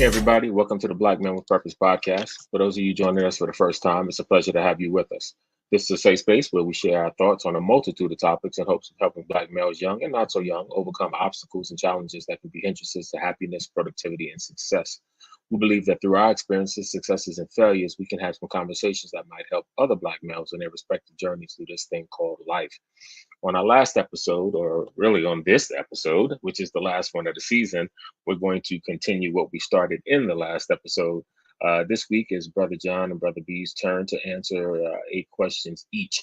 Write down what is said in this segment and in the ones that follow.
Hey, everybody. Welcome to the Black Men with Purpose podcast. For those of you joining us for the first time, it's a pleasure to have you with us. This is a safe space where we share our thoughts on a multitude of topics in hopes of helping Black males, young and not so young, overcome obstacles and challenges that can be hindrances to happiness, productivity, and success. We believe that through our experiences, successes, and failures, we can have some conversations that might help other Black males in their respective journeys through this thing called life. On our last episode, or really on this episode, which is the last one of the season, we're going to continue what we started in the last episode. This week is Brother John and Brother B's turn to answer 8 questions each.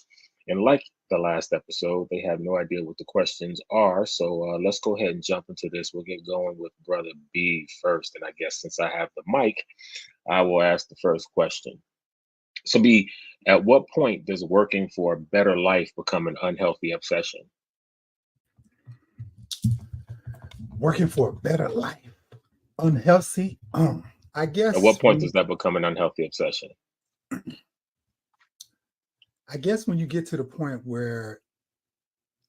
And like the last episode, they have no idea what the questions are. So let's go ahead and jump into this. We'll get going with Brother B first. And I guess since I have the mic, I will ask the first question. So, B, at what point does working for a better life become an unhealthy obsession? Working for a better life, unhealthy. I guess. At what point does that become an unhealthy obsession? I guess when you get to the point where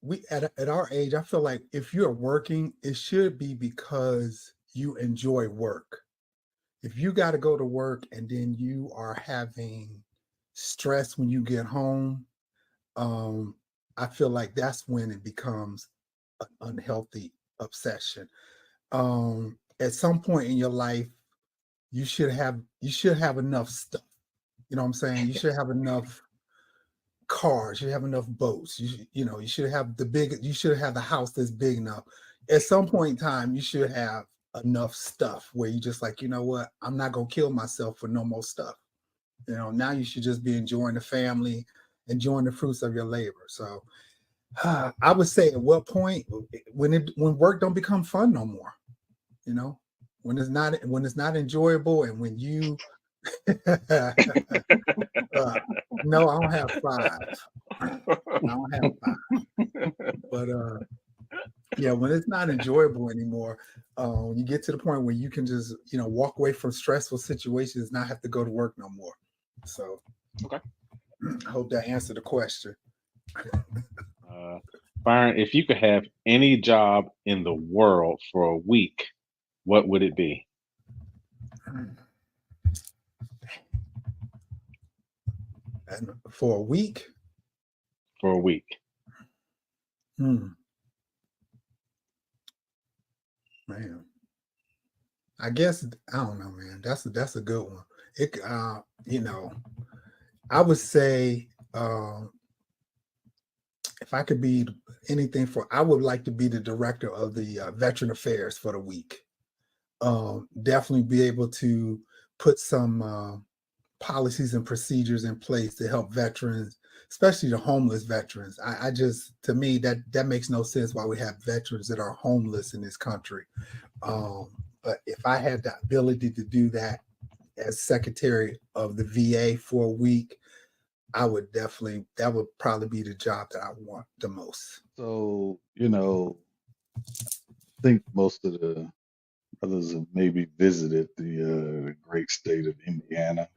we at our age, I feel like if you're working, it should be because you enjoy work. If you got to go to work and then you are having stress when you get home, I feel like that's when it becomes an unhealthy obsession. At some point in your life, you should have enough stuff. You know what I'm saying? You should have enough cars, you have enough boats, you should have the house that's big enough. At some point in time, you should have enough stuff where you just like, you know what, I'm not gonna kill myself for no more stuff. Now you should just be enjoying the family, enjoying the fruits of your labor. So I would say at what point when work don't become fun no more, when it's not enjoyable, and when you no, I don't have five. But yeah, when it's not enjoyable anymore, when you get to the point where you can just, walk away from stressful situations, not have to go to work no more. So, okay. I hope that answered the question. Byron, if you could have any job in the world for a week, what would it be? And for a week? For a week. Man. I guess I don't know, man. That's a good one. It I would say if I could be anything I would like to be the director of the Veteran Affairs for the week. Definitely be able to put some policies and procedures in place to help veterans, especially the homeless veterans. I just, to me, that makes no sense why we have veterans that are homeless in this country. But if I had the ability to do that as secretary of the VA for a week, that would probably be the job that I want the most. So, I think most of the others have maybe visited the great state of Indiana.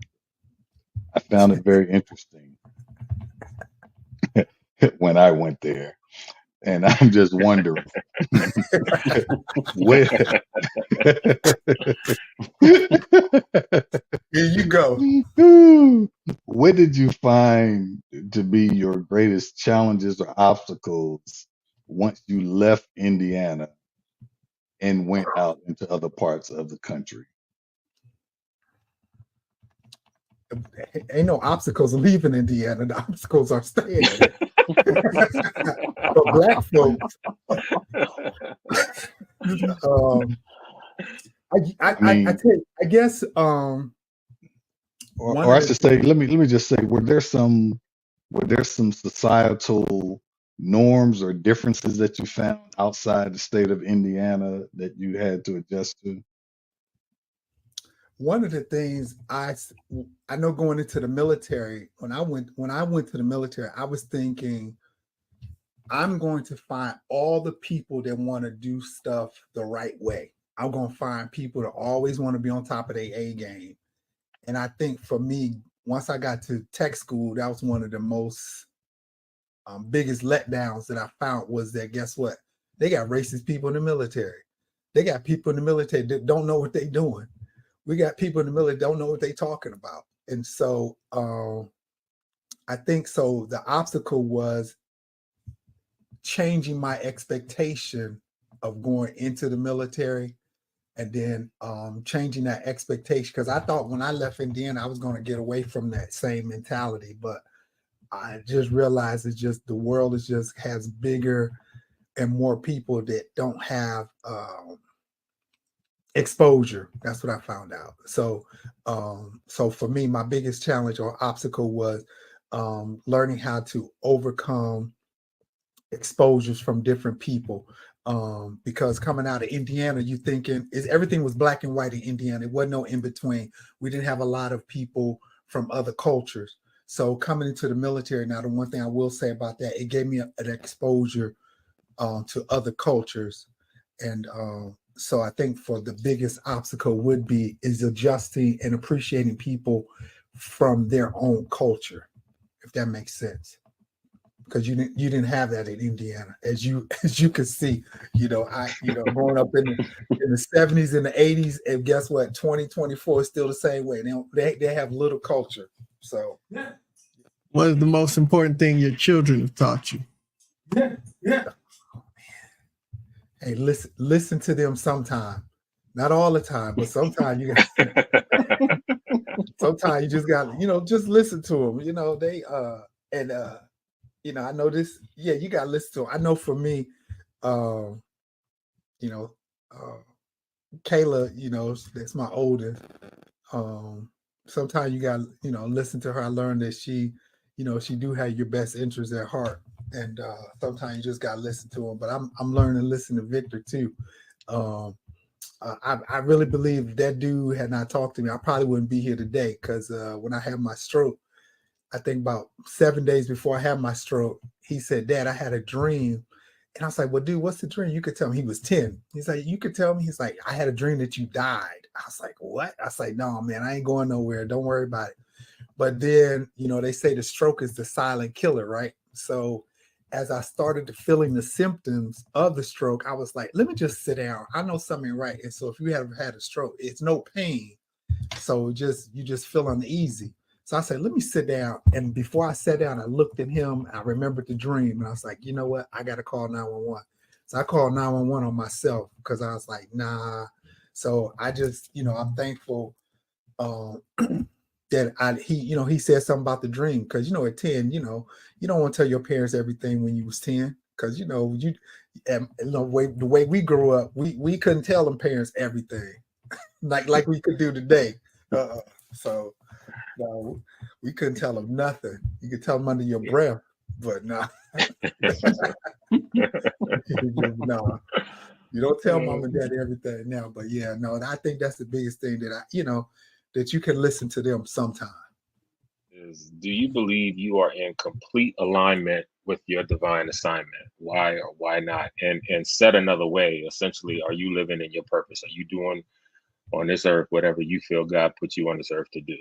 I found it very interesting when I went there. And I'm just wondering, where Here you go. what did you find to be your greatest challenges or obstacles once you left Indiana and went out into other parts of the country? Ain't no obstacles leaving Indiana. The obstacles are staying there. For Black folks, I guess. Or I should say, let me just say, were there some societal norms or differences that you found outside the state of Indiana that you had to adjust to? One of the things I know going into the military, when I went to the military, I was thinking, I'm going to find all the people that want to do stuff the right way. I'm going to find people that always want to be on top of their A game. And I think for me, once I got to tech school, that was one of the most biggest letdowns that I found, was that, guess what? They got racist people in the military. They got people in the military that don't know what they're doing. we got people in the middle that don't know what they're talking about. And so I think so the obstacle was changing my expectation of going into the military, and then changing that expectation, because I thought when I left Indiana I was going to get away from that same mentality, but I just realized it's just the world is just has bigger and more people that don't have exposure. That's what I found out. So so for me, my biggest challenge or obstacle was learning how to overcome exposures from different people, because coming out of Indiana, you thinking is everything was black and white in Indiana. It wasn't no in between. We didn't have a lot of people from other cultures. So coming into the military, now the one thing I will say about that, it gave me an exposure to other cultures. And so I think for the biggest obstacle would be is adjusting and appreciating people from their own culture, if that makes sense. Because you didn't have that in Indiana, as you can see. Growing up in the 70s and the 80s, and guess what? 2024 is still the same way. They have little culture. So what is the most important thing your children have taught you? Yeah. Hey, listen to them sometime. Not all the time, but sometimes you got sometimes you just got just listen to them. They I know this. Yeah, you got to listen to them. I know for me, Kayla, that's my oldest. Sometimes you got listen to her. I learned that she do have your best interests at heart, and sometimes you just got to listen to them. But I'm learning to listen to Victor too. I really believe if that dude had not talked to me, I probably wouldn't be here today. Because when I had my stroke, I think about 7 days before I had my stroke, he said, "Dad, I had a dream." And I was like, "Well, dude, what's the dream?" You could tell me. He was 10. He's like, "You could tell me." He's like, "I had a dream that you died." I was like, "What?" I was like, "No, man, I ain't going nowhere. Don't worry about it." But then, they say the stroke is the silent killer, right? So as I started to feeling the symptoms of the stroke, I was like, let me just sit down. I know something right. And so if you have had a stroke, it's no pain. So you just feel uneasy. So I said, let me sit down. And before I sat down, I looked at him. I remembered the dream. And I was like, you know what? I got to call 911. So I called 911 on myself because I was like, nah. So I just, I'm thankful that he said something about the dream. Because, at 10, you don't want to tell your parents everything when you was 10. Because, the way we grew up, we couldn't tell them parents everything like we could do today. So no, we couldn't tell them nothing. You could tell them under your breath, but no. No, you don't tell mom and dad everything now. But yeah, no, I think that's the biggest thing that that you can listen to them sometime. Do you believe you are in complete alignment with your divine assignment? Why or why not? And said another way, essentially, are you living in your purpose? Are you doing on this earth whatever you feel God put you on this earth to do?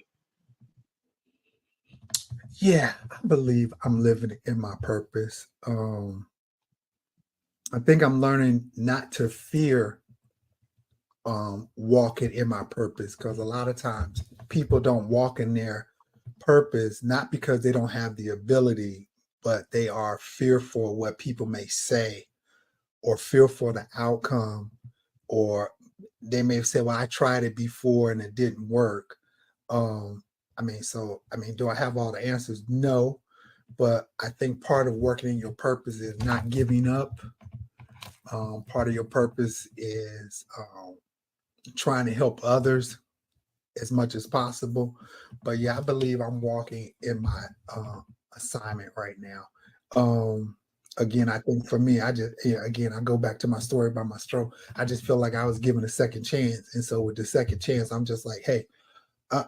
Yeah, I believe I'm living in my purpose. I think I'm learning not to fear walking in my purpose, because a lot of times people don't walk in their purpose not because they don't have the ability, but they are fearful of what people may say, or fearful of the outcome, or they may say, well, I tried it before and it didn't work. Do I have all the answers? No, but I think part of working in your purpose is not giving up. Part of your purpose is trying to help others as much as possible. But yeah, I believe I'm walking in my assignment right now. Again, I think for me, I go back to my story about my stroke. I just feel like I was given a second chance. And so with the second chance, I'm just like, hey, I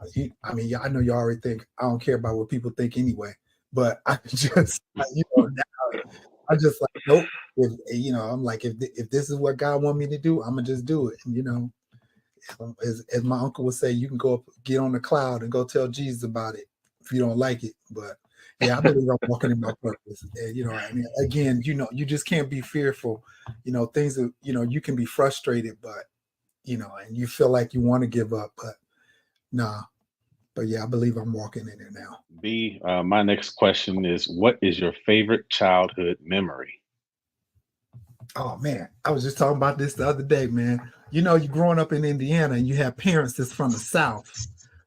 know you already think I don't care about what people think anyway, but I just, now I just like, nope. I'm like, if this is what God want me to do, I'm gonna just do it. And as my uncle would say, you can go up, get on the cloud and go tell Jesus about it if you don't like it. But yeah, I believe I'm walking in my purpose. And again, you just can't be fearful. Things that, you can be frustrated, but and you feel like you want to give up, but Nah. But yeah, I believe I'm walking in there now. B, my next question is, what is your favorite childhood memory? Oh man, I was just talking about this the other day, man. You know, you're growing up in Indiana and you have parents that's from the South.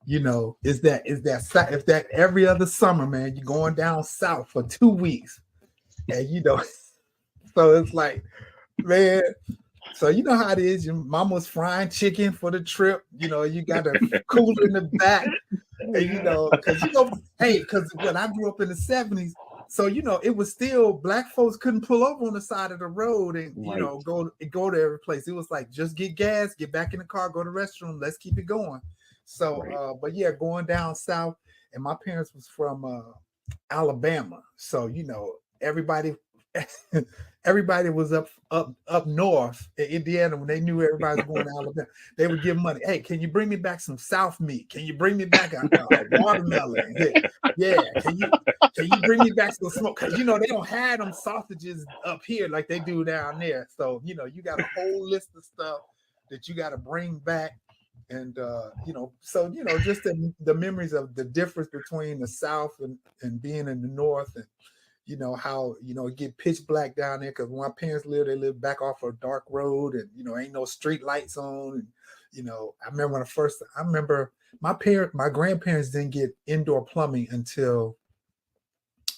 You know, is that if that every other summer, man, you're going down south for 2 weeks, and you know, so it's like, man. So you know how it is. Your mama's frying chicken for the trip. You know, you got a cooler in the back, and you know, because when I grew up in the 70s, so you know, it was still black folks couldn't pull over on the side of the road and you know go to every place. It was like just get gas, get back in the car, go to the restroom, let's keep it going. So, but yeah, going down south, and my parents was from Alabama, so you know everybody was up north in Indiana when they knew everybody was going to Alabama. They would give money. Hey, can you bring me back some South meat? Can you bring me back a watermelon? Yeah, can you bring me back some smoke? Because you know they don't have them sausages up here like they do down there. So you know you got a whole list of stuff that you got to bring back. And you know, so you know, just the memories of the difference between the South and being in the North, and you know how you know it get pitch black down there because when my parents lived, they lived back off a dark road, and you know ain't no street lights on. And you know, I remember my grandparents didn't get indoor plumbing until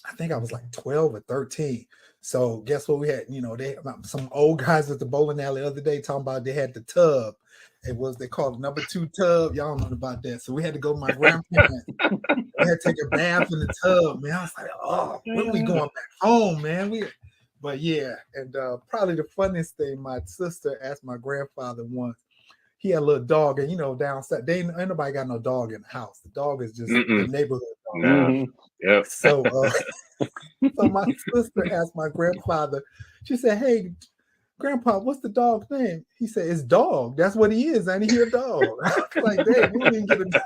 I think I was like 12 or 13. So guess what we had? You know, some old guys at the bowling alley the other day talking about they had the tub. They called it number 2 tub. Y'all know about that. So we had to go to my grandparents. We had to take a bath in the tub, man. I was like, oh, when we going back home, man? But yeah, and probably the funniest thing, my sister asked my grandfather once. He had a little dog, and you know, down south, ain't nobody got no dog in the house. The dog is just the neighborhood dog. Nah. Yep. So, so my sister asked my grandfather. She said, "Hey, Grandpa, what's the dog's name?" He said, "It's Dog. That's what he is. Ain't he a dog?" I was like, "Dang, we didn't get a dog.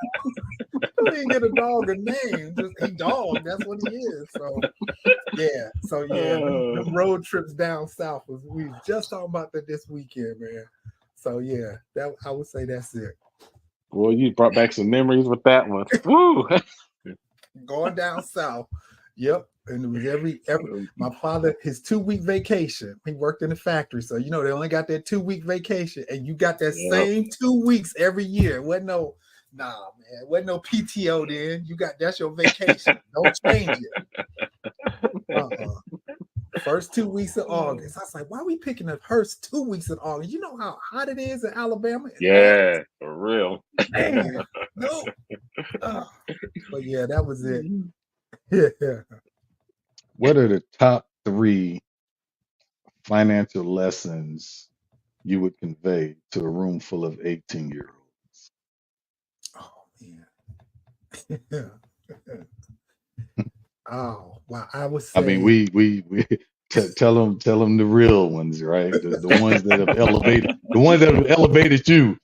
We didn't get a dog a name. Just a dog. That's what he is." So yeah. The road trips down south we was just talking about that this weekend, man. So yeah, that I would say that's it. Well, you brought back some memories with that one. Woo! Going down south. Yep. And it was every my father, his 2-week vacation. He worked in the factory. So you know they only got that 2-week vacation, and you got that same 2 weeks every year. Wasn't no PTO then. That's your vacation. Don't change it. First 2 weeks of August. I was like, why are we picking the first 2 weeks of August? You know how hot it is in Alabama? Yeah, for real. Man, no. But yeah, that was it. Yeah. What are the top 3 financial lessons you would convey to a room full of 18-year-olds? Oh man. Oh wow! I would say. I mean, we tell them the real ones, right? The ones that have elevated you.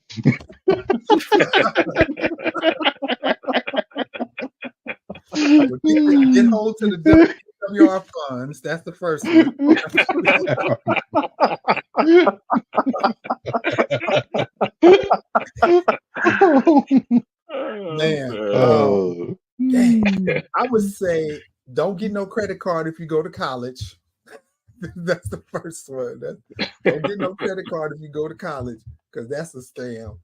Get hold to the WR funds. That's the first one. Man, I would say don't get no credit card if you go to college. That's the first one. Don't get no credit card if you go to college because that's a scam.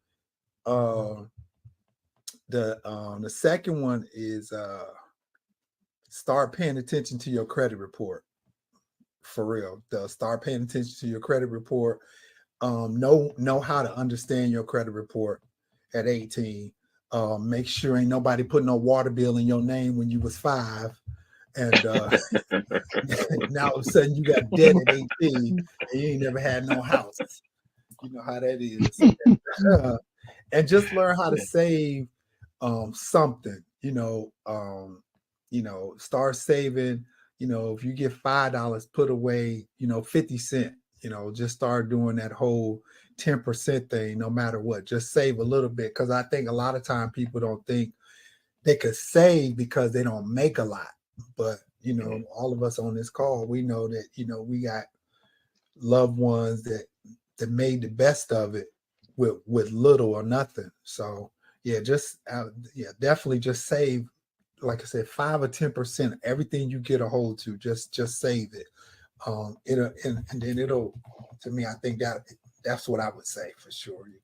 The second one is start paying attention to your credit report. For real, start paying attention to your credit report. Know how to understand your credit report at 18. Make sure ain't nobody putting no water bill in your name when you was 5. And now all of a sudden you got debt at 18 and you ain't never had no house. You know how that is. And just learn how to save something, start saving, if you get $5, put away, 50 cents, just start doing that whole 10% thing, no matter what, just save a little bit. Cause I think a lot of time people don't think they could save because they don't make a lot. But, all of us on this call, we know that, we got loved ones that made the best of it with little or nothing. So, yeah, definitely just save. Like I said, 5 or 10% everything you get a hold to, just save it. It'll and then it'll. To me, I think that's what I would say for sure. You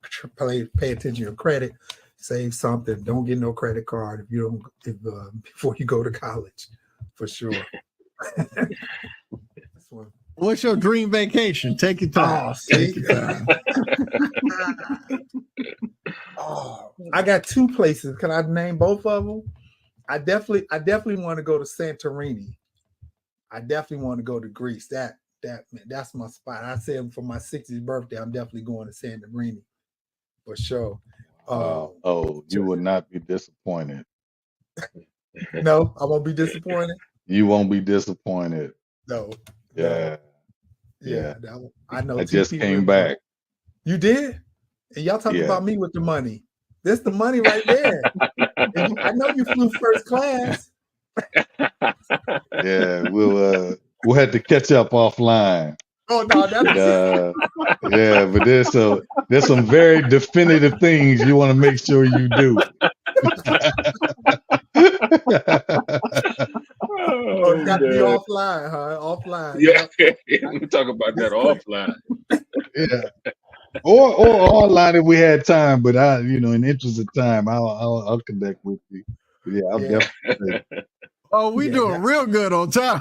pay attention to your credit, save something. Don't get no credit card if you don't before you go to college, for sure. What's your dream vacation? Take your time. Take your time. I got 2 places. Can I name both of them? I definitely want to go to Santorini. I definitely want to go to Greece. That's my spot. I said for my 60th birthday, I'm definitely going to Santorini for sure. You will not be disappointed. No, I won't be disappointed. You won't be disappointed. No. Yeah. I know. I just came back. You did? And y'all talking about me with the money. This the money right there. I know you flew first class. Yeah, we'll have to catch up offline. Oh no, that's but there's some very definitive things you want to make sure you do. It's got to be offline, huh? Offline. Yeah, we talk about that offline. Yeah. Or online if we had time, but in the interest of time, I'll connect with you. But yeah, I'll definitely. Oh, we doing real good on time.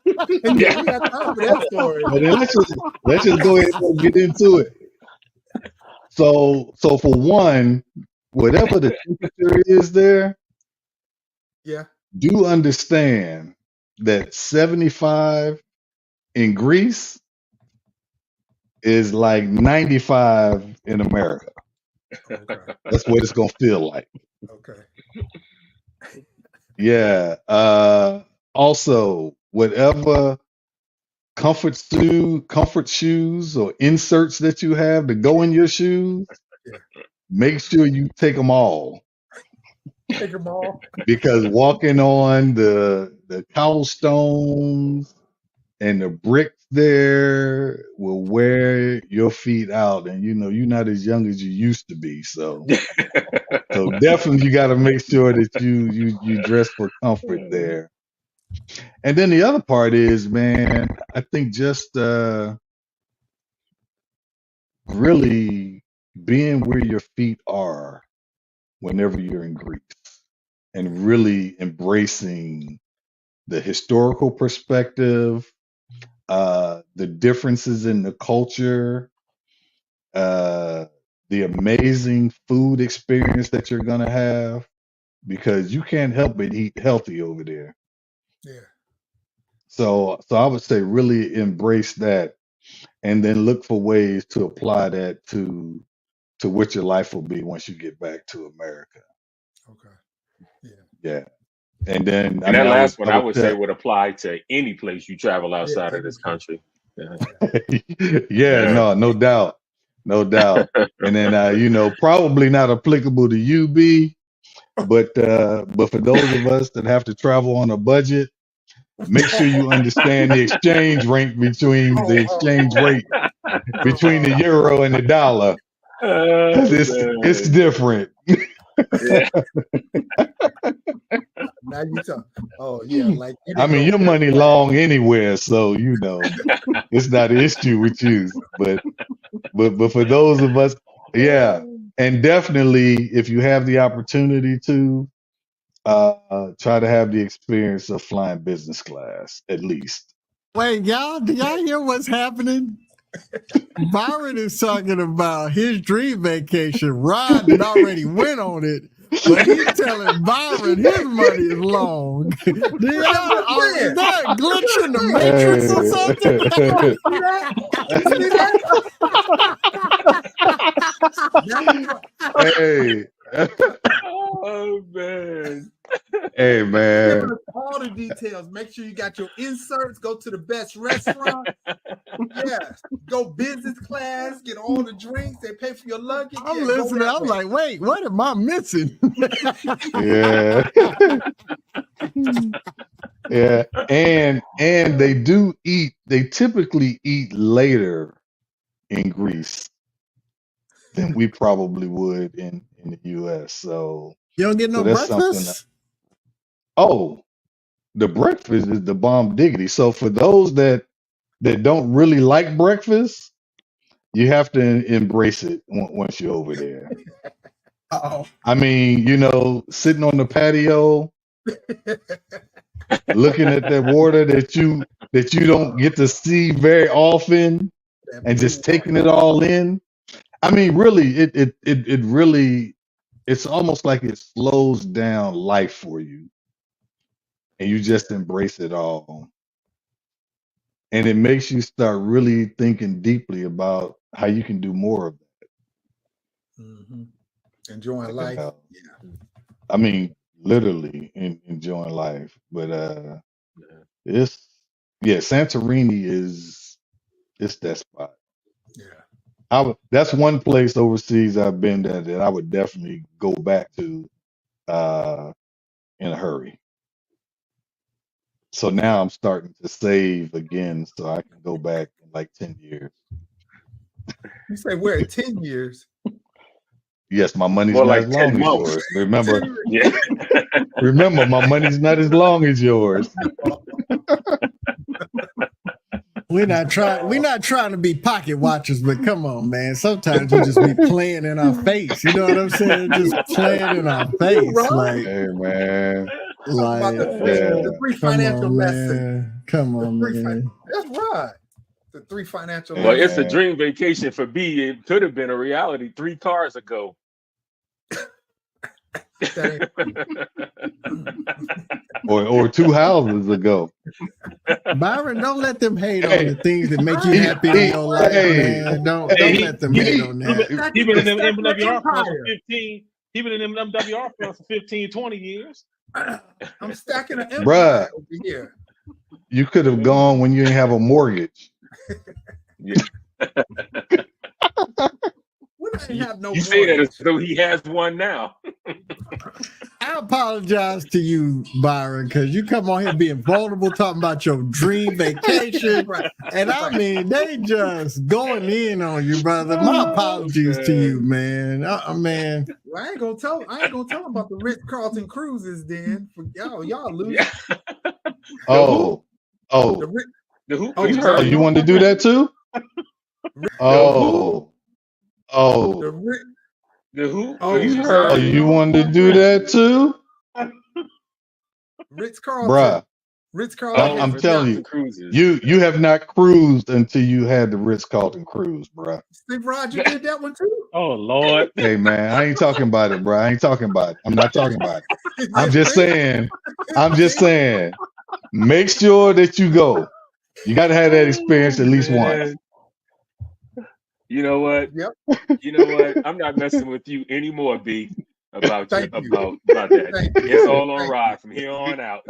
We got time for that story. But then let's just go ahead and get into it. So for one, whatever the temperature is there, do understand that 75 in Greece is like 95 in America. Okay. That's what it's gonna feel like. Okay. Yeah. Also, whatever comfort shoes or inserts that you have to go in your shoes, make sure you take them all. Take them all. Because walking on the cobblestones and the bricks there will wear your feet out, and you're not as young as you used to be. So definitely you got to make sure that you dress for comfort there. And then the other part is, man, I think just really being where your feet are whenever you're in Greece, and really embracing the historical perspective, the differences in the culture, the amazing food experience that you're gonna have, because you can't help but eat healthy over there. Yeah. So I would say really embrace that, and then look for ways to apply that to what your life will be once you get back to America. Okay. Yeah. And then that last one I would say would apply to any place you travel outside of this country. No doubt. And then probably not applicable to UB, but for those of us that have to travel on a budget, make sure you understand the exchange rate between the euro and the dollar. It's different. Now you talk. Oh yeah, like your money long anywhere, so it's not an issue with you. But for those of us, and definitely if you have the opportunity to try to have the experience of flying business class at least. Wait, y'all, do y'all hear what's happening? Byron is talking about his dream vacation. Rod had already went on it, but he's telling Byron his money is long. Is that a glitch in the matrix or something? Hey. Oh man. Hey man. All the details. Make sure you got your inserts. Go to the best restaurant. Go business class. Get all the drinks. They pay for your luggage. I'm listening. I'm like, wait, what am I missing? Yeah. And they do eat. They typically eat later in Greece. than we probably would in the US. So You don't get no that's something. breakfast? Oh, the breakfast is the bomb diggity. So for those that don't really like breakfast, you have to embrace it once you're over there. Oh, I mean, sitting on the patio, looking at that water that you don't get to see very often, and just taking it all in. I mean, really, it really, it's almost like it slows down life for you, and you just embrace it all. And it makes you start really thinking deeply about how you can do more of it. Mm-hmm. Enjoying life. Yeah. I mean, literally enjoying life. But Santorini it's that spot. Yeah. That's one place overseas I've been that I would definitely go back to in a hurry. So now I'm starting to save again so I can go back in like 10 years. You say we're at 10 years. Yes, my money's More not like as long 10 as months. yours. Remember, Yeah. remember, my money's not as long as yours. We're not trying to be pocket watchers, but come on, man. Sometimes you just be playing in our face. You know what I'm saying? Just playing in our face. Like, Hey man. About the three financial lessons. Come on, man. That's right. The three financial Hey, Well, lessons. it's a dream vacation for B. It could have been a reality 3 cars ago. Or 2 houses ago. Byron, don't let them hate on the things that make you happy in your life, man. Don't let them hate on that. He been in them MWR clubs for 15. He been in them MWR clubs for 15, 20 years. I'm stacking an Bruh. empire over here. You could have gone when you didn't have a mortgage. Yeah. When I didn't have no You say that mortgage. as though he has one now. I apologize to you, Byron, because you come on here being vulnerable, talking about your dream vacation. Right. And I mean, they just going in on you, brother. My apologies to you, man. Man. Well, I ain't gonna tell them about the Ritz-Carlton cruises then. For y'all lose. Yeah. Oh. The who? Oh, you Oh, heard you wanted to do that too? Oh. the Ritz. The who? Oh, you Oh, heard you wanted to do that too? Ritz-Carlton. Bruh. Ritz-Carlton. I'm telling you, cruises. you have not cruised until you had the Ritz-Carlton cruise, bruh. Steve Roger did that one too. Oh Lord. Hey man, I ain't talking about it, bruh. I ain't talking about it. I'm not talking about it. I'm just saying. Make sure that you go. You got to have that experience at least once. You know what? Yep. You know what? I'm not messing with you anymore, B. About Thank you. about that. Thank you. It's all on Thank Rod from here on out.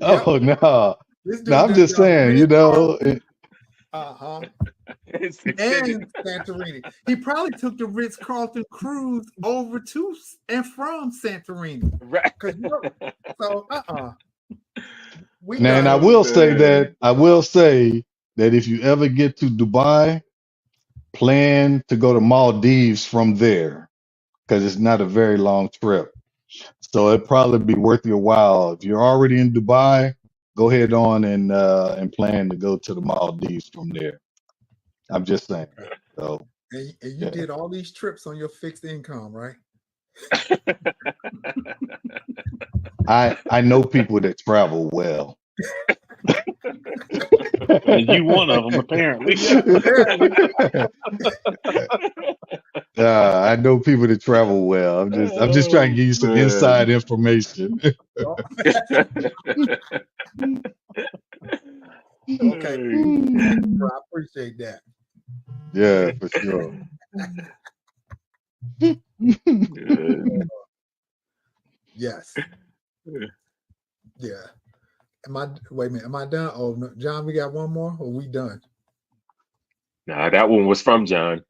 Oh no. This dude No, I'm done just done saying, Ritz-Carlton, it, It's extended. and Santorini. He probably took the Ritz-Carlton cruise over to and from Santorini. Right. So and I will say that if you ever get to Dubai, plan to go to Maldives from there because it's not a very long trip. So it'd probably be worth your while. If you're already in Dubai, go ahead on and plan to go to the Maldives from there. I'm just saying. So and you did all these trips on your fixed income, right? I know people that travel well. And you one of them, apparently. I know people that travel well. I'm just trying to give you some inside information. Okay. Well, I appreciate that. Yeah, for sure. Yes. Yeah. Wait a minute. Am I done? Oh no, John, we got one more, or we done? Nah, that one was from John.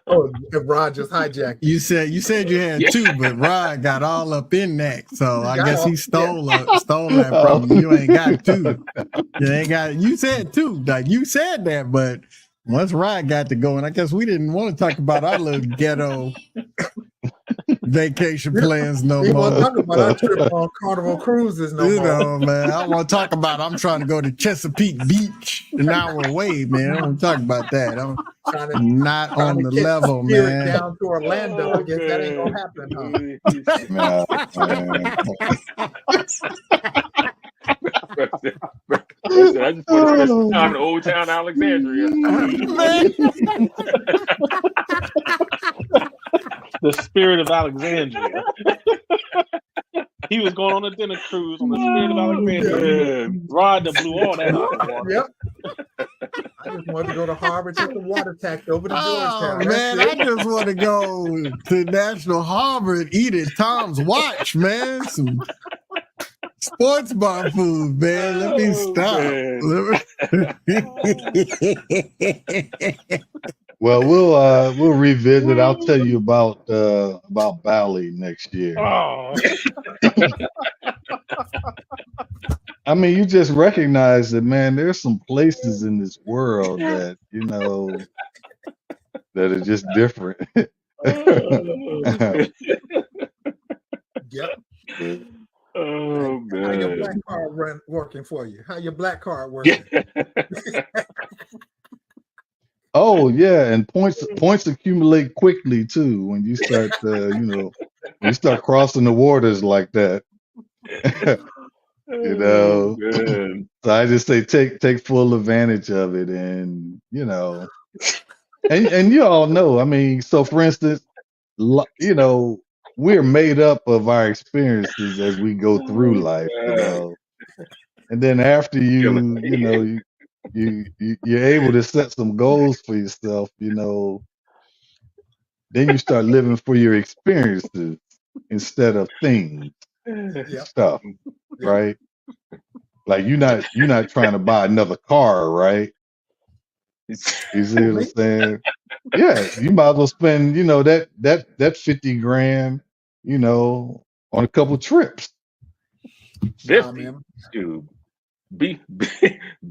Oh, Rod just hijacked. You said you had 2, but Rod got all up in that. So I guess he stole that from you. You ain't got 2. You ain't got. You said 2. Like you said that, but Once Rod got to go, and I guess we didn't want to talk about our little ghetto vacation plans no We more. won't talk about our trip on Carnival Cruises no You more. know, man, I want to talk about I'm trying to go to Chesapeake Beach an hour away, man. I don't want to talk about that. I'm not on the catch level, Spirit man. down to Orlando. I guess that ain't gonna happen, huh? Listen, I just want to spend some time in Old Town Alexandria. The Spirit of Alexandria. He was going on a dinner cruise on the Spirit of Alexandria. Rod that blew all that out of the water. Yep. I just wanted to go to Harbor, take the water tax over to Oh Georgetown. man, I just want to go to National Harbor and eat at Tom's Watch, man. Some sports bar food, man. Let me stop. Well, we'll revisit. I'll tell you about Bali next year. Oh. I mean, you just recognize that, man. There's some places in this world that that are just different. Yep. Oh How your man. black card working for you? How your black card working? Oh yeah, and points accumulate quickly too when you start when you start crossing the waters like that. Oh, man. So I just say take full advantage of it, and and you all know. I mean, so for instance, we're made up of our experiences as we go through life, and then after you're able to set some goals for yourself, then you start living for your experiences instead of things, stuff, right? Like you're not trying to buy another car, right? You see what I'm saying? Yeah, you might as well spend, that 50 grand, on a couple trips. 50. Dude. B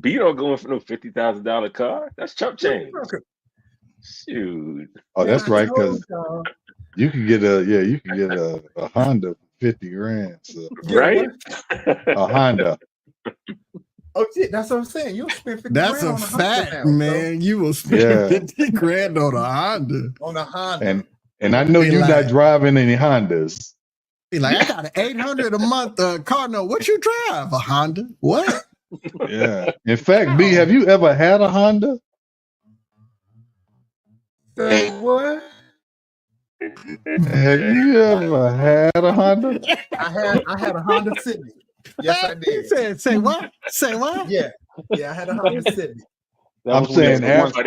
don't going for no $50,000 car. That's chump change. Shoot. Oh, that's right, because you can get a Honda for 50 grand. So. Right? A Honda. Oh shit, that's what I'm saying. You'll spend 50 That's grand a on fact, Honda now, man. You will spend 50 grand on a Honda. On a Honda. And I know you're not driving any Hondas. Be like, I got an $800 a month car note. What you drive? A Honda? What? Yeah. In fact, B, have you ever had a Honda? Say what? Have you ever had a Honda? I had a Honda Civic. Yes, I did. Say what? Say what? Yeah, I had a Honda Civic. I'm saying after.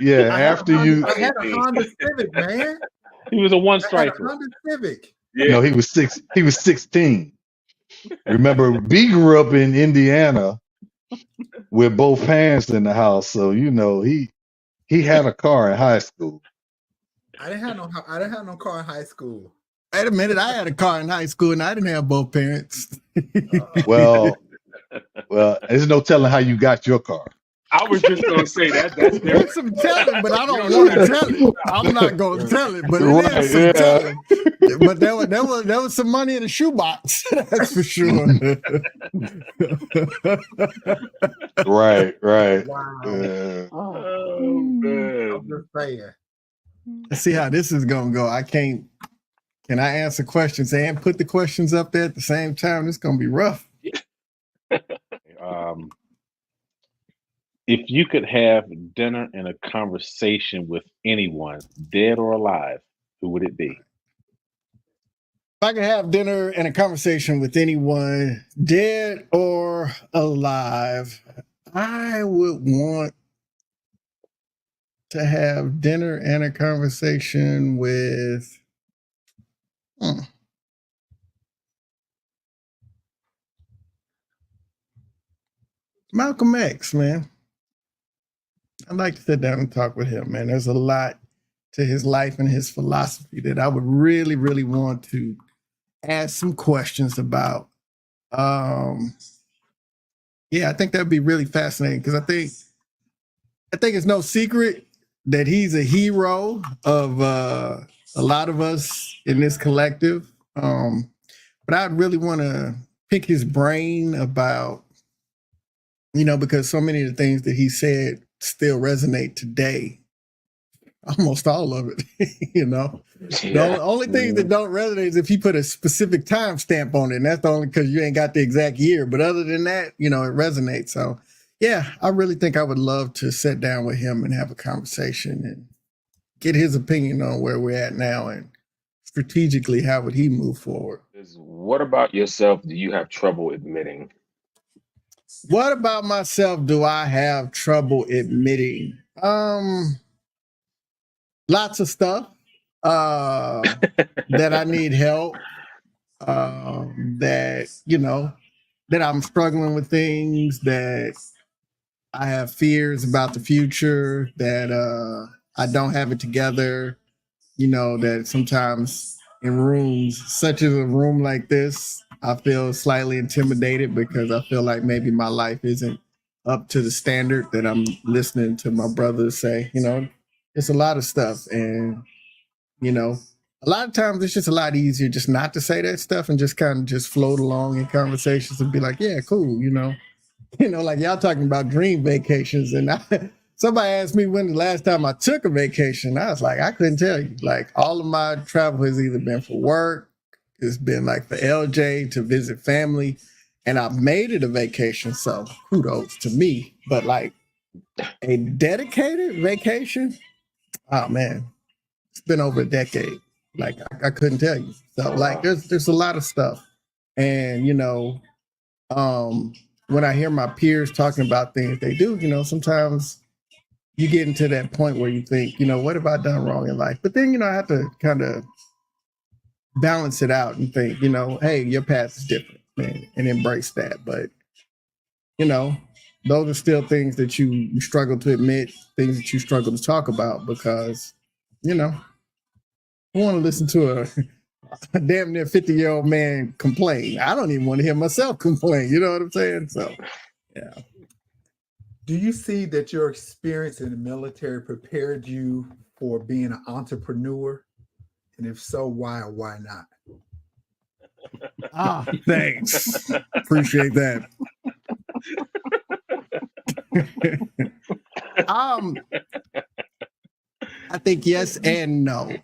Yeah, I had a Honda Civic, man. He was a one striper. Honda Civic. Yeah. No, he was 16. Remember, B grew up in Indiana with both hands in the house, so he had a car in high school. I didn't have no car in high school. Wait a minute, I had a car in high school and I didn't have both parents. Well, there's no telling how you got your car. I was just gonna say that. That's There's some telling, but I don't want to tell it. I'm not gonna tell it, but it is some telling. But there was some money in the shoebox. That's for sure. Right. Wow. oh man. I'm just saying. Let's see how this is gonna go. Can I answer questions and put the questions up there at the same time? It's gonna be rough. If you could have dinner and a conversation with anyone, dead or alive, who would it be? If I could have dinner and a conversation with anyone, dead or alive, I would want to have dinner and a conversation with Malcolm X, man. I'd like to sit down and talk with him, man. There's a lot to his life and his philosophy that I would really, really want to ask some questions about. Yeah, I think that'd be really fascinating because I I think it's no secret that he's a hero of a lot of us in this collective. But I'd really want to pick his brain about, because so many of the things that he said still resonate today. Almost all of it, The only thing that don't resonate is if you put a specific time stamp on it, and that's the only because you ain't got the exact year. But other than that, it resonates. So, yeah, I really think I would love to sit down with him and have a conversation and get his opinion on where we're at now and strategically how would he move forward. What about yourself do you have trouble admitting? What about myself do I have trouble admitting? Lots of stuff that I need help, that I'm struggling with things, that I have fears about the future, that I don't have it together, that sometimes in rooms, such as a room like this, I feel slightly intimidated because I feel like maybe my life isn't up to the standard that I'm listening to my brothers say. It's a lot of stuff. And, a lot of times it's just a lot easier just not to say that stuff and just kind of just float along in conversations and be like, yeah, cool, like y'all talking about dream vacations. And somebody asked me when the last time I took a vacation. I was like, I couldn't tell you. Like all of my travel has either been for work, it's been like for LJ, to visit family, and I've made it a vacation. So kudos to me. But like a dedicated vacation, oh man, it's been over a decade. Like I couldn't tell you. So like there's a lot of stuff. And when I hear my peers talking about things they do, sometimes you get into that point where you think, what have I done wrong in life? But then, I have to kind of balance it out and think, hey, your path is different, man, and embrace that. But, those are still things that you struggle to admit, things that you struggle to talk about because, I want to listen to a damn near 50-year-old man complain. I don't even want to hear myself complain. You know what I'm saying? So, yeah. Do you see that your experience in the military prepared you for being an entrepreneur? And if so, why or why not? Thanks. Appreciate that. I think yes and no.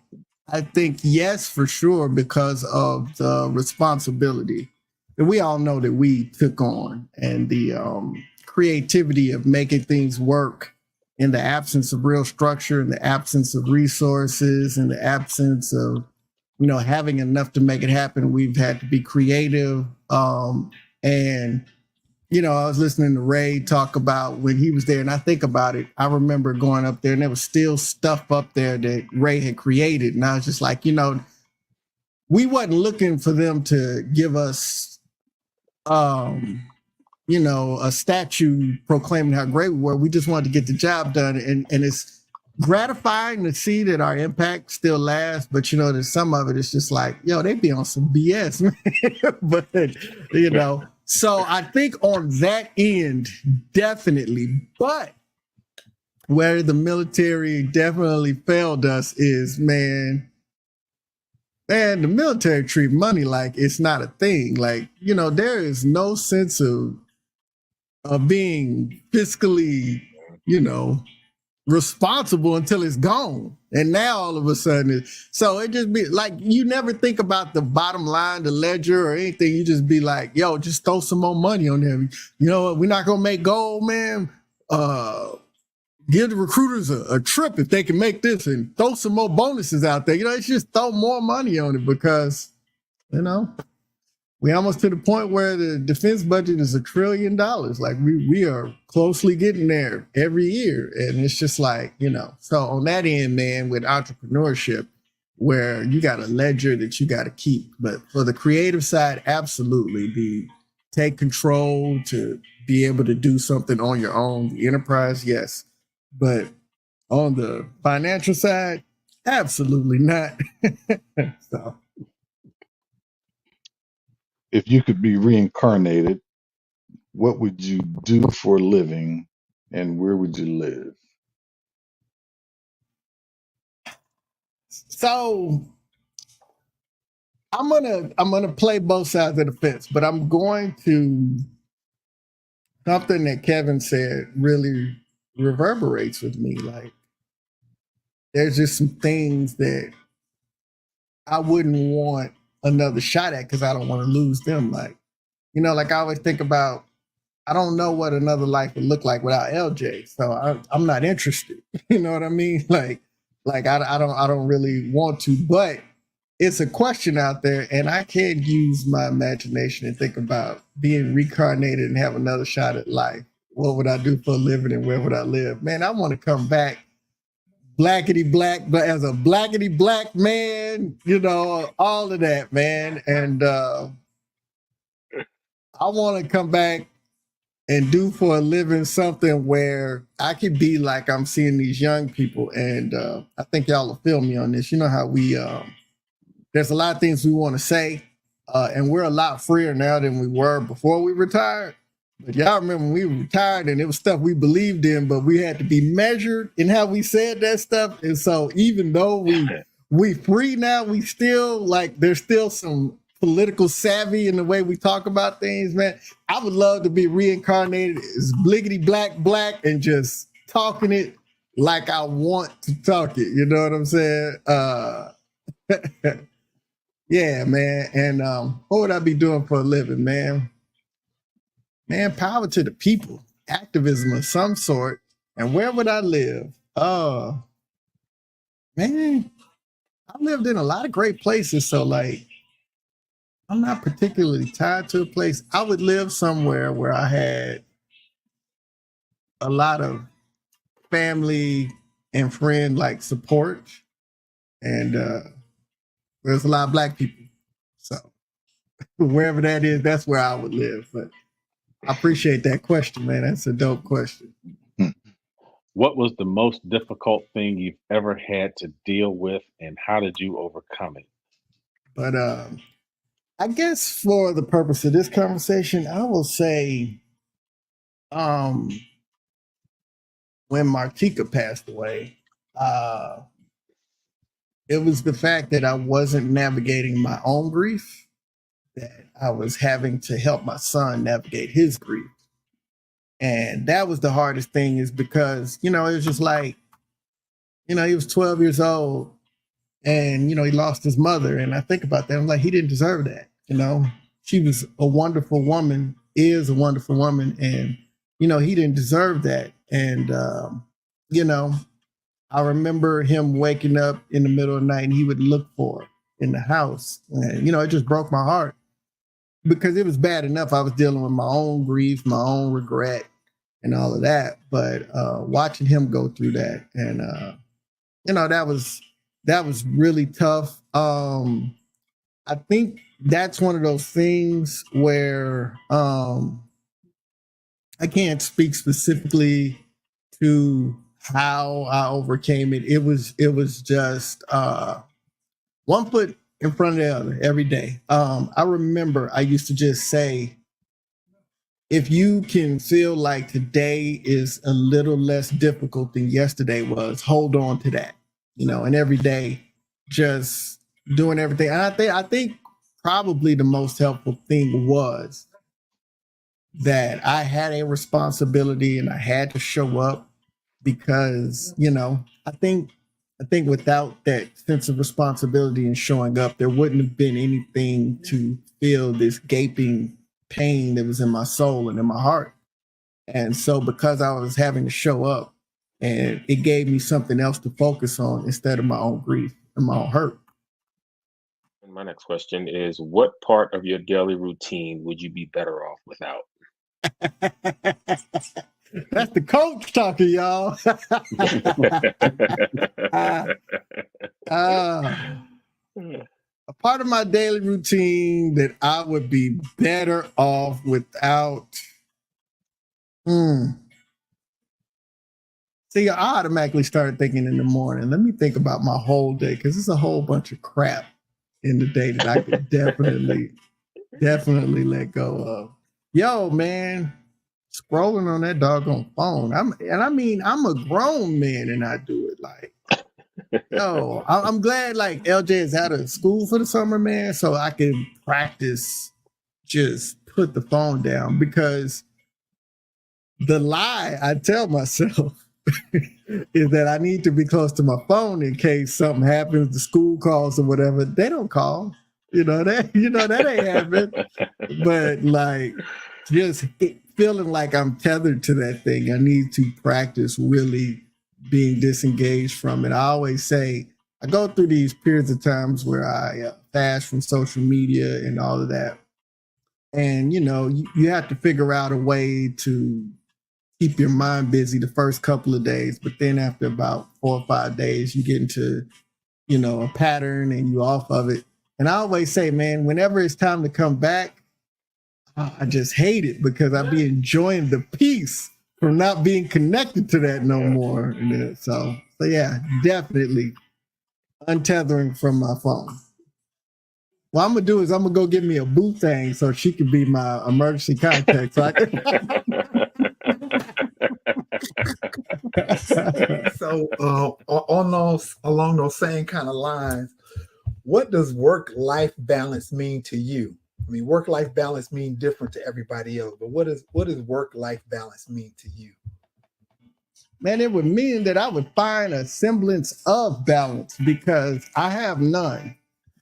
I think yes, for sure, because of the responsibility that we all know that we took on and the creativity of making things work in the absence of real structure, in the absence of resources, in the absence of, having enough to make it happen. We've had to be creative. And I was listening to Ray talk about when he was there, and I think about it. I remember going up there and there was still stuff up there that Ray had created. And I was just like, we wasn't looking for them to give us, a statue proclaiming how great we were. We just wanted to get the job done. And it's gratifying to see that our impact still lasts. But, there's some of it, it's just like, they be on some BS, man. But, so I think on that end, definitely. But where the military definitely failed us is, man, the military treat money like it's not a thing. Like, there is no sense of being fiscally, responsible until it's gone. And now all of a sudden, so it just be like, you never think about the bottom line, the ledger or anything. You just be like, yo, just throw some more money on there. You know what? We're not going to make gold, man. Give the recruiters a trip if they can make this and throw some more bonuses out there. It's just throw more money on it because, we almost to the point where the defense budget is $1 trillion. Like we are closely getting there every year. And it's just like, so on that end, man, with entrepreneurship, where you got a ledger that you got to keep. But for the creative side, absolutely take control to be able to do something on your own. The enterprise, yes. But on the financial side, absolutely not. So. If you could be reincarnated, what would you do for a living and where would you live? So I'm gonna play both sides of the fence, but I'm going to something that Kevin said really reverberates with me. Like there's just some things that I wouldn't want another shot at because I don't want to lose them. Like, like I always think about, I don't know what another life would look like without LJ. So I'm not interested. You know what I mean? Like I don't really want to, but it's a question out there, and I can use my imagination and think about being reincarnated and have another shot at life. What would I do for a living and where would I live? Man, I want to come back blackety black, but as a blackety black man, all of that, man. And I want to come back and do for a living something where I could be like I'm seeing these young people. And I think y'all will feel me on this. You know how we, there's a lot of things we want to say, and we're a lot freer now than we were before we retired. But y'all remember when we retired and it was stuff we believed in, but we had to be measured in how we said that stuff. And so even though we free now, we still there's still some political savvy in the way we talk about things, man. I would love to be reincarnated as bliggity black and just talking it like I want to talk it. You know what I'm saying? Yeah, man. And what would I be doing for a living, man? Man, power to the people, activism of some sort. And where would I live? Man, I lived in a lot of great places. So I'm not particularly tied to a place. I would live somewhere where I had a lot of family and friend support. And there's a lot of Black people. So wherever that is, that's where I would live. But I appreciate that question, man. That's a dope question. What was the most difficult thing you've ever had to deal with, and how did you overcome it? But I guess for the purpose of this conversation, I will say when Martika passed away, it was the fact that I wasn't navigating my own grief, that I was having to help my son navigate his grief. And that was the hardest thing, is because, it was just he was 12 years old and, he lost his mother. And I think about that. I'm like, he didn't deserve that. She was a wonderful woman, is a wonderful woman. And, he didn't deserve that. And, I remember him waking up in the middle of the night and he would look for her in the house. And, it just broke my heart because it was bad enough. I was dealing with my own grief, my own regret and all of that. But watching him go through that and, that was really tough. I think that's one of those things where I can't speak specifically to how I overcame it. It was just one foot in front of the other every day. I remember I used to just say, if you can feel like today is a little less difficult than yesterday was, hold on to that, and every day just doing everything. And I think probably the most helpful thing was that I had a responsibility and I had to show up because, I think without that sense of responsibility and showing up, there wouldn't have been anything to feel this gaping pain that was in my soul and in my heart. And so because I was having to show up, and it gave me something else to focus on instead of my own grief and my own hurt. And my next question is, what part of your daily routine would you be better off without? That's the coach talking, y'all. A part of my daily routine that I would be better off without. See, I automatically start thinking in the morning. Let me think about my whole day, because it's a whole bunch of crap in the day that I could definitely let go of. Yo, man, scrolling on that doggone phone. I'm a grown man and I do it. Yo, I'm glad like LJ is out of school for the summer, man, so I can practice just put the phone down because the lie I tell myself is that I need to be close to my phone in case something happens, the school calls or whatever. They don't call. That ain't happening. But like just feeling like I'm tethered to that thing, I need to practice really being disengaged from it. I always say I go through these periods of times where I fast from social media and all of that. And you have to figure out a way to keep your mind busy the first couple of days, but then after about 4 or 5 days, you get into a pattern and you off of it. And I always say, man, whenever it's time to come back, I just hate it because I be enjoying the peace from not being connected to that no more. And so yeah, definitely untethering from my phone. What I'm gonna do is I'm gonna go get me a boo thing so she can be my emergency contact. So I can. So along those same kind of lines, what does work-life balance mean to you? I mean, work-life balance mean different to everybody else, but what does work-life balance mean to you? Man, it would mean that I would find a semblance of balance because I have none.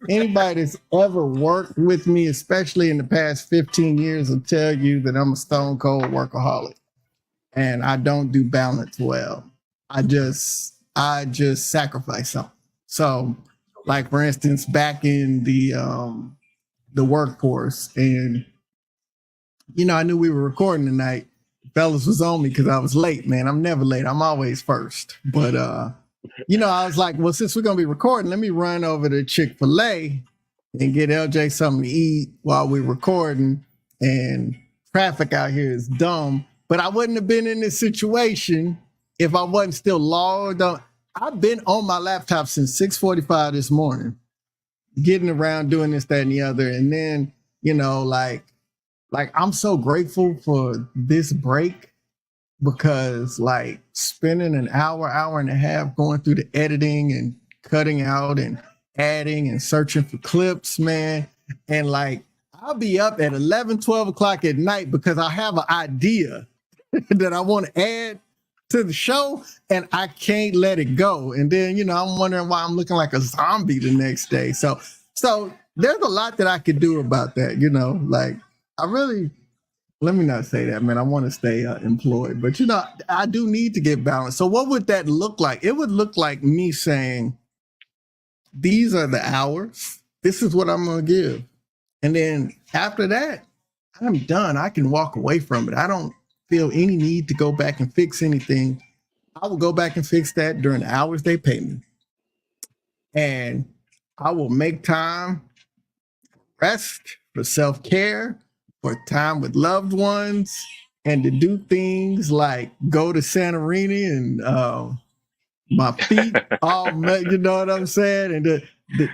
Anybody that's ever worked with me, especially in the past 15 years, will tell you that I'm a stone cold workaholic and I don't do balance well. I just sacrifice something. So, like for instance, back in the workforce, and I knew we were recording tonight. Fellas was on me because I was late, man. I'm never late. I'm always first. But I was like, well, since we're gonna be recording, let me run over to Chick-fil-A and get LJ something to eat while we're recording. And traffic out here is dumb. But I wouldn't have been in this situation if I wasn't still logged on. I've been on my laptop since 6:45 this morning, getting around doing this, that, and the other. And then, like I'm so grateful for this break because like spending an hour and a half going through the editing and cutting out and adding and searching for clips, man. And like I'll be up at 11, 12 o'clock at night because I have an idea that I want to add to the show and I can't let it go. And then, I'm wondering why I'm looking like a zombie the next day. So there's a lot that I could do about that, like let me not say that, man. I want to stay employed, but I do need to get balanced. So what would that look like? It would look like me saying, these are the hours. This is what I'm going to give. And then after that, I'm done. I can walk away from it. I don't feel any need to go back and fix anything. I will go back and fix that during the hours they pay me. And I will make time rest, for self-care, for time with loved ones, and to do things like go to Santorini and my feet all, you know what I'm saying? And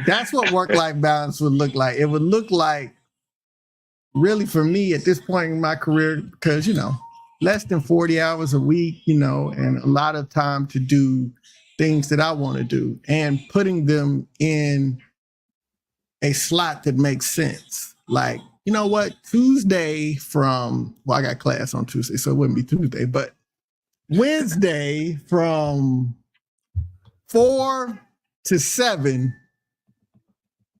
that's what work-life balance would look like. It would look like, really for me at this point in my career, because, less than 40 hours a week, and a lot of time to do things that I want to do and putting them in a slot that makes sense. Like, you know what? Tuesday I got class on Tuesday, so it wouldn't be Tuesday, but Wednesday from 4 to 7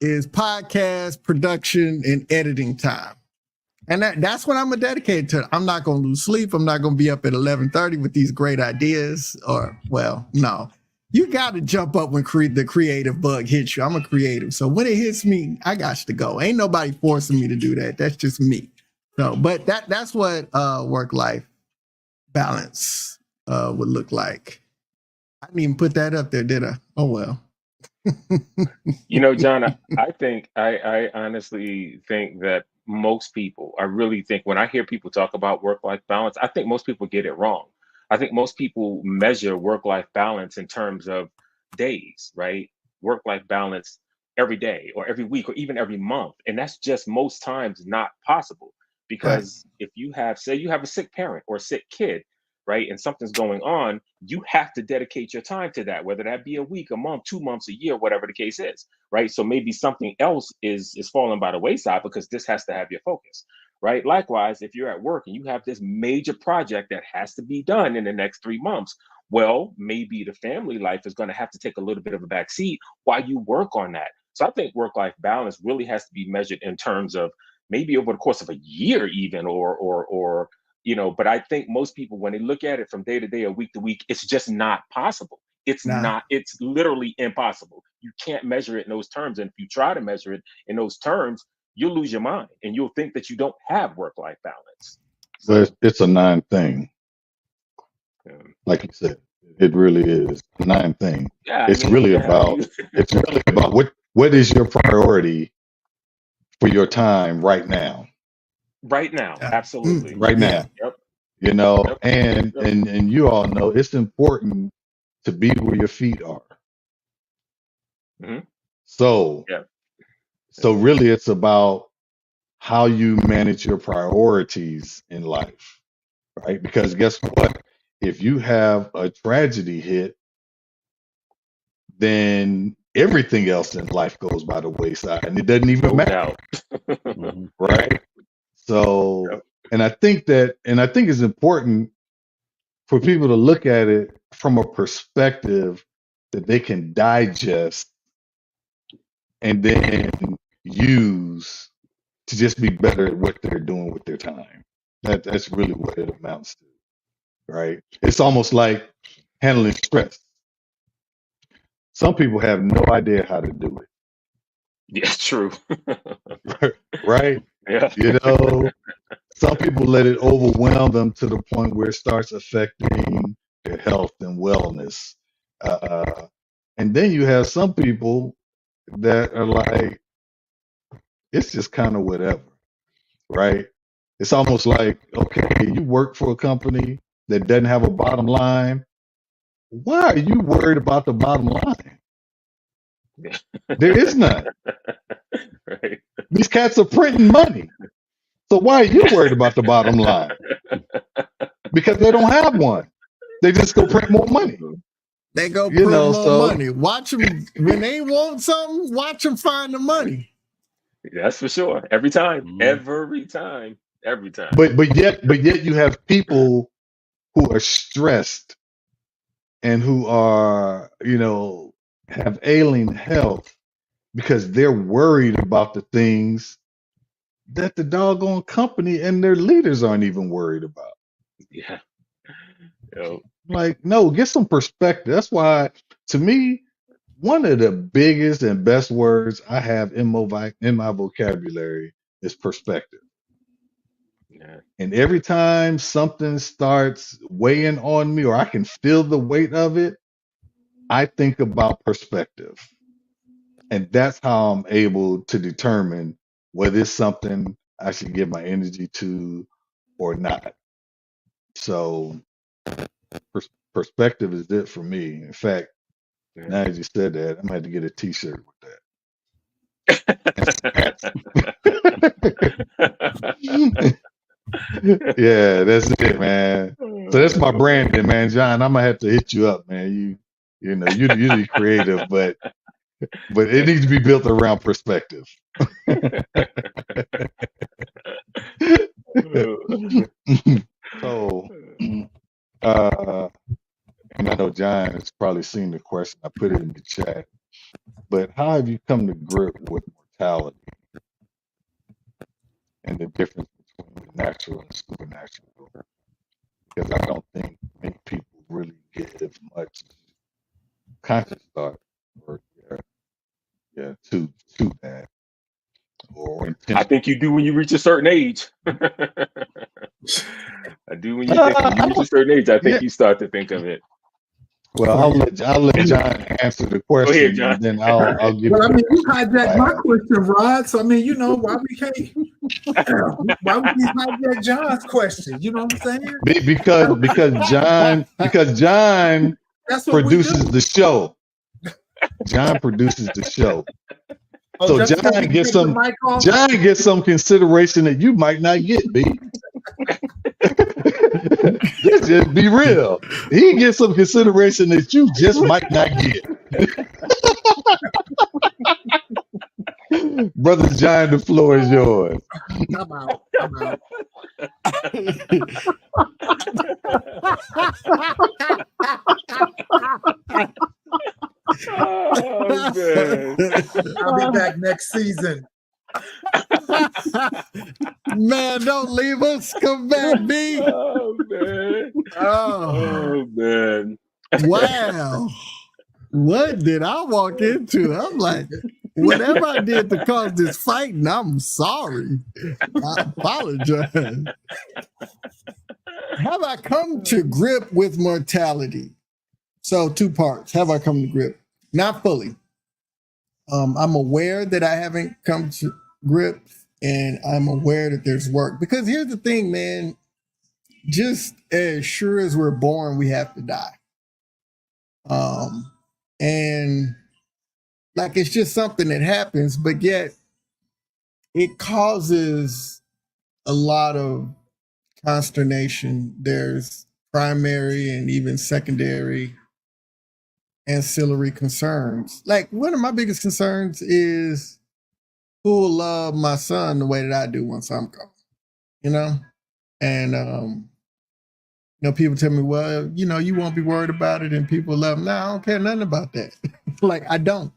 is podcast production and editing time. And that's what I'm going to dedicate to. I'm not going to lose sleep. I'm not going to be up at 11:30 with these great ideas no. You got to jump up when the creative bug hits you. I'm a creative. So when it hits me, I got to go. Ain't nobody forcing me to do that. That's just me. So, but that's what work-life balance would look like. I didn't even put that up there, did I? Oh, well. John, I honestly think that most people, I really think when I hear people talk about work-life balance, I think most people get it wrong. I think most people measure work-life balance in terms of days, right? Work-life balance every day or every week or even every month. And that's just most times not possible because if you have, say you have a sick parent or a sick kid, right, and something's going on, you have to dedicate your time to that, whether that be a week, a month, 2 months, a year, whatever the case is, right? So maybe something else is falling by the wayside because this has to have your focus, right? Likewise, if you're at work and you have this major project that has to be done in the next 3 months, well, maybe the family life is going to have to take a little bit of a back seat while you work on that. So I think work-life balance really has to be measured in terms of maybe over the course of a year even, or but I think most people, when they look at it from day to day or week to week, it's just not possible. It's literally impossible. You can't measure it in those terms. And if you try to measure it in those terms, you'll lose your mind and you'll think that you don't have work-life balance. So it's a 9 thing. Like you said, it really is a 9 thing. Yeah, it's really about what is your priority for your time right now. Right now, absolutely. Right now. Yep. And you all know it's important to be where your feet are. Mm-hmm. So really it's about how you manage your priorities in life, right? Because guess what? If you have a tragedy hit, then everything else in life goes by the wayside and it doesn't even matter. Right? So, and I think it's important for people to look at it from a perspective that they can digest and then use to just be better at what they're doing with their time. That's really what it amounts to, right? It's almost like handling stress. Some people have no idea how to do it. Yeah, true. Right? Yeah. Some people let it overwhelm them to the point where it starts affecting their health and wellness. And then you have some people that are like, it's just kind of whatever, right? It's almost like, okay, you work for a company that doesn't have a bottom line. Why are you worried about the bottom line? There is none. Right. These cats are printing money. So why are you worried about the bottom line? Because they don't have one. They just go print more money. They go print more money. Watch them when they want something. Watch them find the money. That's for sure. Every time. Every time. But yet you have people who are stressed and who are have ailing health because they're worried about the things that the doggone company and their leaders aren't even worried about. Yeah. Like, no, get some perspective. That's why, to me, one of the biggest and best words I have in my vocabulary is perspective. Yeah. And every time something starts weighing on me or I can feel the weight of it, I think about perspective. And that's how I'm able to determine whether it's something I should give my energy to or not. So perspective is it for me. In fact, now that you said that, I'm going to have to get a t-shirt with that. Yeah, that's it, man. So that's my branding, man. John, I'm going to have to hit you up, man. You're usually creative, but it needs to be built around perspective. So, and I know John has probably seen the question. I put it in the chat. But how have you come to grip with mortality and the difference between the natural and supernatural? Because I don't think many people really give much conscious thought or to that. I think you do when you reach a certain age. I do when you reach a certain age. I think you start to think of it. Well, I'll let John answer the question. Go ahead, John. And then I'll give. Well, you hijacked my question, Rod. So why we can't? Why would we hijack John's question? You know what I'm saying? Because John produces the show. John produces the show. So John gets some consideration that you might not get, B. Let's just be real. He gets some consideration that you just might not get. Brother John, the floor is yours. I'm out. I'm out. Oh, man. I'll be back next season. Man, don't leave us. Come back, B. Oh, man. Oh, Oh, man. wow. What did I walk into? I'm like, whatever I did to cause this fighting, I'm sorry. I apologize. Have I come to grip with mortality? So 2 parts. Have I come to grip? Not fully. I'm aware that I haven't come to grips, and I'm aware that there's work. Because here's the thing, man. Just as sure as we're born, we have to die. And like it's just something that happens, but yet it causes a lot of consternation. There's primary and even secondary ancillary concerns. Like one of my biggest concerns is who will love my son the way that I do once I'm gone, you know? And people tell me, well, you won't be worried about it and people love him. No, I don't care nothing about that. Like I don't.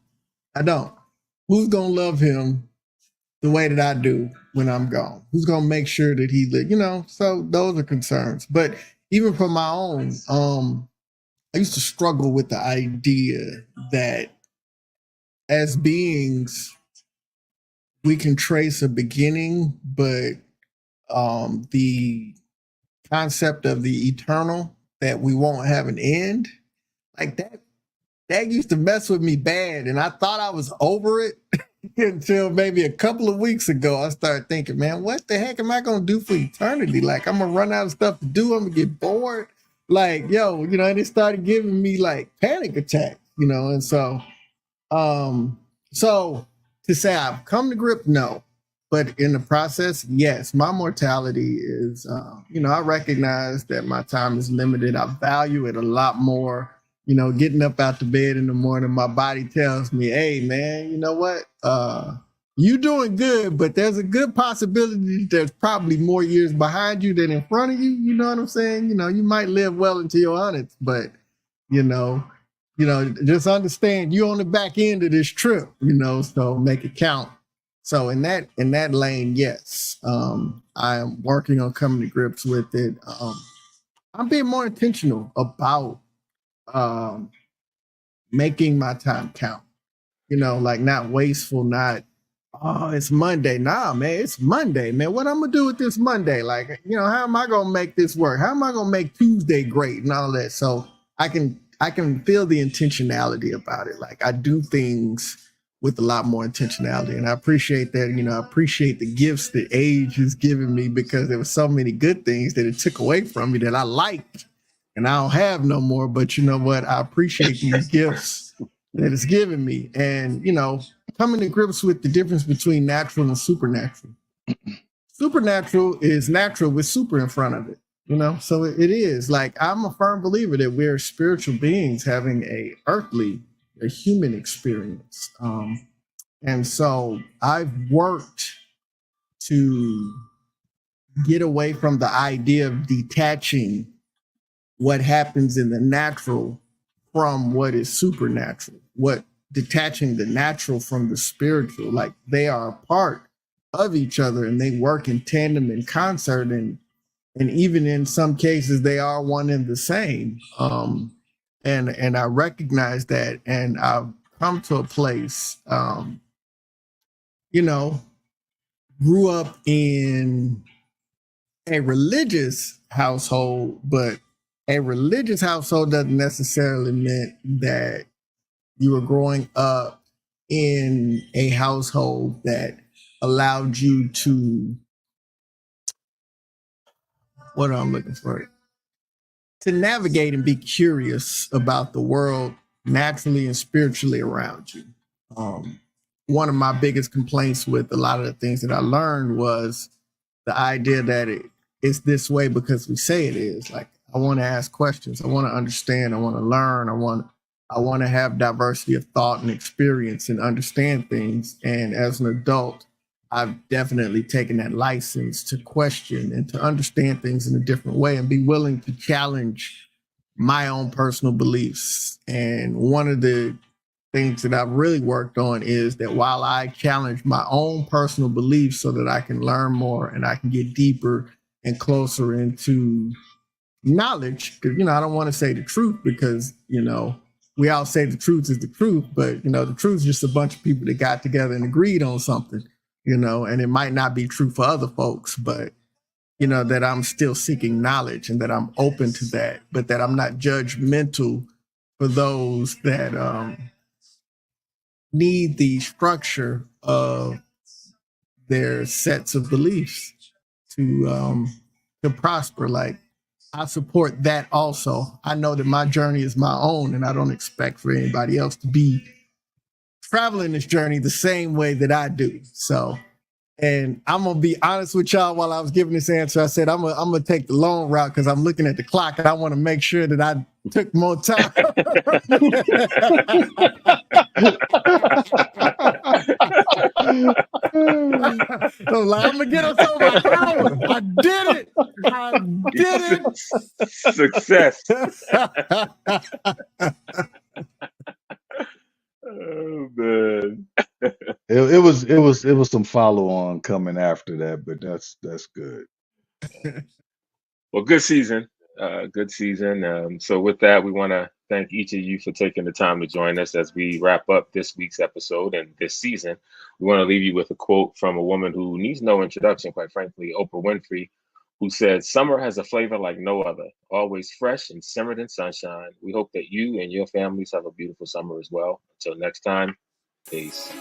Who's gonna love him the way that I do when I'm gone? Who's gonna make sure that he lives? So those are concerns. But even for my own, I used to struggle with the idea that as beings, we can trace a beginning, but the concept of the eternal, that we won't have an end, like that used to mess with me bad. And I thought I was over it until maybe a couple of weeks ago. I started thinking, man, what the heck am I going to do for eternity? Like, I'm going to run out of stuff to do. I'm going to get bored. Like, and it started giving me like panic attacks, and so to say I've come to grip, no. But in the process, yes, my mortality is, I recognize that my time is limited. I value it a lot more. Getting up out the bed in the morning, my body tells me, hey, man, you know what? You doing good, but there's a good possibility there's probably more years behind you than in front of you. You know what I'm saying? You might live well into your hundreds, but, just understand you're on the back end of this trip, so make it count. So in that lane, yes, I am working on coming to grips with it. I'm being more intentional about making my time count, like not wasteful, not, oh, it's Monday. Nah, man, it's Monday, man. What I'm gonna do with this Monday? Like, how am I gonna make this work? How am I gonna make Tuesday great and all that? So I can feel the intentionality about it. Like I do things with a lot more intentionality. And I appreciate that, I appreciate the gifts that age has given me, because there were so many good things that it took away from me that I liked and I don't have no more. But you know what? I appreciate these gifts that it's given me. And, coming to grips with the difference between natural and supernatural. Supernatural is natural with super in front of it, so it is. Like, I'm a firm believer that we're spiritual beings having a human experience. And so I've worked to get away from the idea of detaching what happens in the natural from what is supernatural, detaching the natural from the spiritual. Like they are a part of each other and they work in tandem in concert. And even in some cases, they are one and the same. And I recognize that, and I've come to a place, grew up in a religious household, but a religious household doesn't necessarily mean that you were growing up in a household that allowed you to, what I'm looking for, to navigate and be curious about the world naturally and spiritually around you. One of my biggest complaints with a lot of the things that I learned was the idea that it's this way because we say it is. Like, I want to ask questions. I want to understand. I want to learn. I want to have diversity of thought and experience and understand things. And as an adult, I've definitely taken that license to question and to understand things in a different way and be willing to challenge my own personal beliefs. And one of the things that I've really worked on is that while I challenge my own personal beliefs so that I can learn more and I can get deeper and closer into knowledge, because, you know, I don't want to say the truth because, you know, we all say the truth is the truth, but, you know, the truth is just a bunch of people that got together and agreed on something, you know, and it might not be true for other folks, but, you know, that I'm still seeking knowledge and that I'm open to that, but that I'm not judgmental for those that need the structure of their sets of beliefs to prosper. Like, I support that also. I know that my journey is my own, and I don't expect for anybody else to be traveling this journey the same way that I do. So, and I'm gonna be honest with y'all. While I was giving this answer, I said I'm gonna take the long route because I'm looking at the clock and I want to make sure that I took more time. So, like, I'm gonna get us over an hour. I did it. I did it. Success. Oh man. It was some follow on coming after that, but that's good. Well, good season. Good season. So with that, we want to thank each of you for taking the time to join us as we wrap up this week's episode and this season. We want to leave you with a quote from a woman who needs no introduction, quite frankly, Oprah Winfrey, who said, "Summer has a flavor like no other, always fresh and simmered in sunshine. We hope that you and your families have a beautiful summer as well. Until next time, peace."